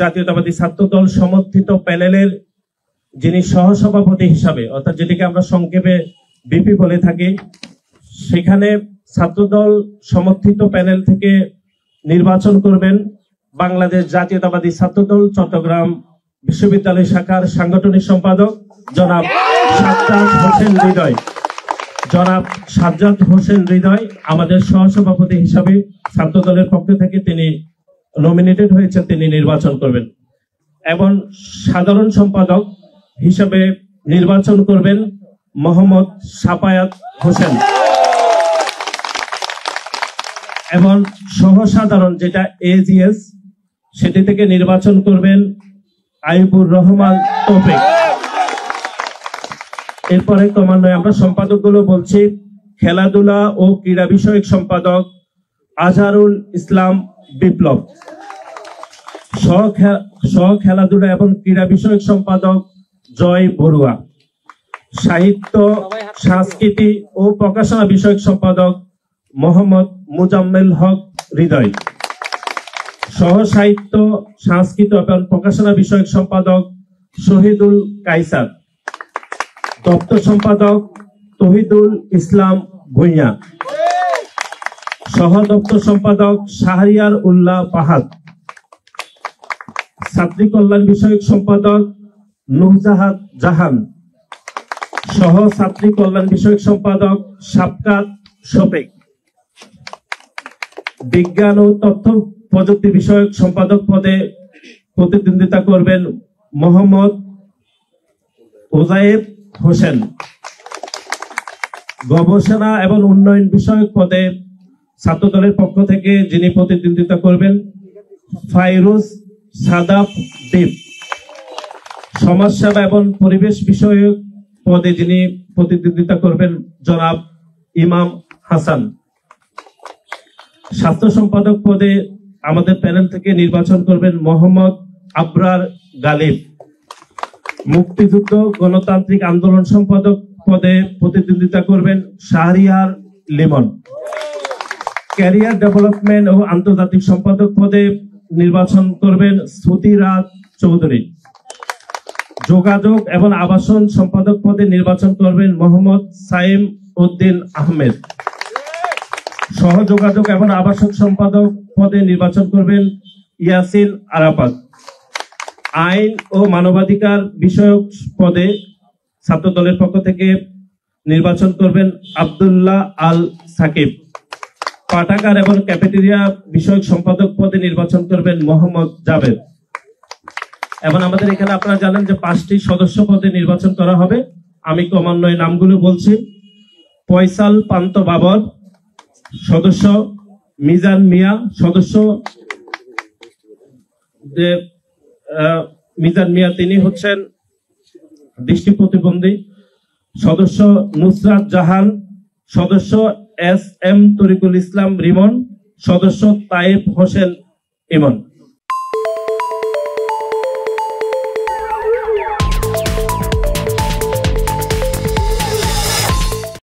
জাতীয়তাবাদী ছাত্র দল সমর্থিত প্যানেলের যিনি সহসভাপতি হিসাবে, অর্থাৎ যেটিকে আমরা সংক্ষেপে বিপি বলে থাকি, সেখানে ছাত্রদল সমর্থিত প্যানেল থেকে নির্বাচন করবেন বাংলাদেশ জাতীয়তাবাদী ছাত্রদল চট্টগ্রাম বিশ্ববিদ্যালয় শাখার সাংগঠনিক সম্পাদক জনাব সাজ্জাদ হোসেন হৃদয় আমাদের সহসভাপতি হিসাবে ছাত্রদলের পক্ষ থেকে তিনি নমিনেটেড হয়েছেন, তিনি নির্বাচন করবেন। এবং সাধারণ সম্পাদক হিসাবে নির্বাচন করবেন মোহাম্মদ সাফায়াত হোসেন। এবং সহসাধারণ যেটা এজিএস, সেটি থেকে নির্বাচন করবেন আইবুর রহমান তৌফিক। এরপরে ক্রমান্বয়ে আমরা সম্পাদকগুলো বলছি। খেলাধুলা ও ক্রীড়া বিষয়ক সম্পাদক আজহারুল ইসলাম বিপ্লব। সহ খেলাধুলা এবং ক্রীড়া বিষয়ক সম্পাদক জয় বড়ুয়া। সাহিত্য, সংস্কৃতি ও প্রকাশনা বিষয়ক সম্পাদক মোহাম্মদ মুজাম্মেল হক হৃদয়। সহ সাহিত্য, সংস্কৃতি এবং প্রকাশনা বিষয়ক সম্পাদক শহীদুল কায়সার। দপ্তর সম্পাদক তহিদুল ইসলাম ভুঁইয়া। সহ দপ্তর সম্পাদক শাহরিয়ার উল্লাহ ফাহাদ। ছাত্রী কল্যাণ বিষয়ক সম্পাদক নুরজাহান জাহান। সহ ছাত্রী কল্যাণ বিষয়ক সম্পাদক সাবকাত শফিক। বিজ্ঞান ও তথ্য প্রযুক্তি বিষয়ক সম্পাদক পদে প্রতিদ্বন্দ্বিতা করবেন মোহাম্মদ ওজায়েব হোসেন। গবেষণা এবং উন্নয়ন বিষয়ক পদে ছাত্রদলের পক্ষ থেকে যিনি প্রতিদ্বন্দ্বিতা করবেন ফাইরুজ সাদাব দ্বীপ। সমাজসেবা এবং পরিবেশ বিষয়ক পদে যিনি প্রতিদ্বন্দ্বিতা করবেন জনাব ইমাম হাসান। স্বাস্থ্য সম্পাদক পদে আমাদের প্যানেল থেকে নির্বাচন করবেন মোহাম্মদ আবরার গালিব। মুক্তিযুদ্ধ গণতান্ত্রিক আন্দোলন সম্পাদক পদে প্রতিদ্বন্দ্বিতা করবেন শাহরিয়ার লিমন। ক্যারিয়ার ডেভেলপমেন্ট ও আন্তর্জাতিক সম্পাদক পদে নির্বাচন করবেন শ্রুতিরাজ চৌধুরী। যোগাযোগ এবং আবাসন সম্পাদক পদে নির্বাচন করবেন মোহাম্মদ সাইম উদ্দিন আহমেদ। সহযোগাযোগ এবং আবাসন সম্পাদক পদে নির্বাচন করবেন ইয়াসিন আরাফাত। আইন ও মানবাধিকার বিষয়ক পদে ছাত্রদলের পক্ষ থেকে নির্বাচন করবেন আব্দুল্লাহ আল সাকিব। পাঠাগার এবং ক্যাফেটেরিয়া বিষয়ক সম্পাদক পদে নির্বাচন করবেন মোহাম্মদ জাভেদ। এবং আমাদের এখানে আপনারা জানেন যে 5টি সদস্য পদে নির্বাচন করা হবে। আমি ক্রমান্বয়ে নামগুলো বলছি। ফয়সাল পান্ত বাবর সদস্য, মিজান মিয়া সদস্য, যে মিজান মিয়া তিনি হচ্ছেন দৃষ্টি প্রতিবন্ধী সদস্য, নুসরাত জাহান সদস্য, এস এম তরিকুল ইসলাম রিমন সদস্য, তাইব হোসেন ইমন।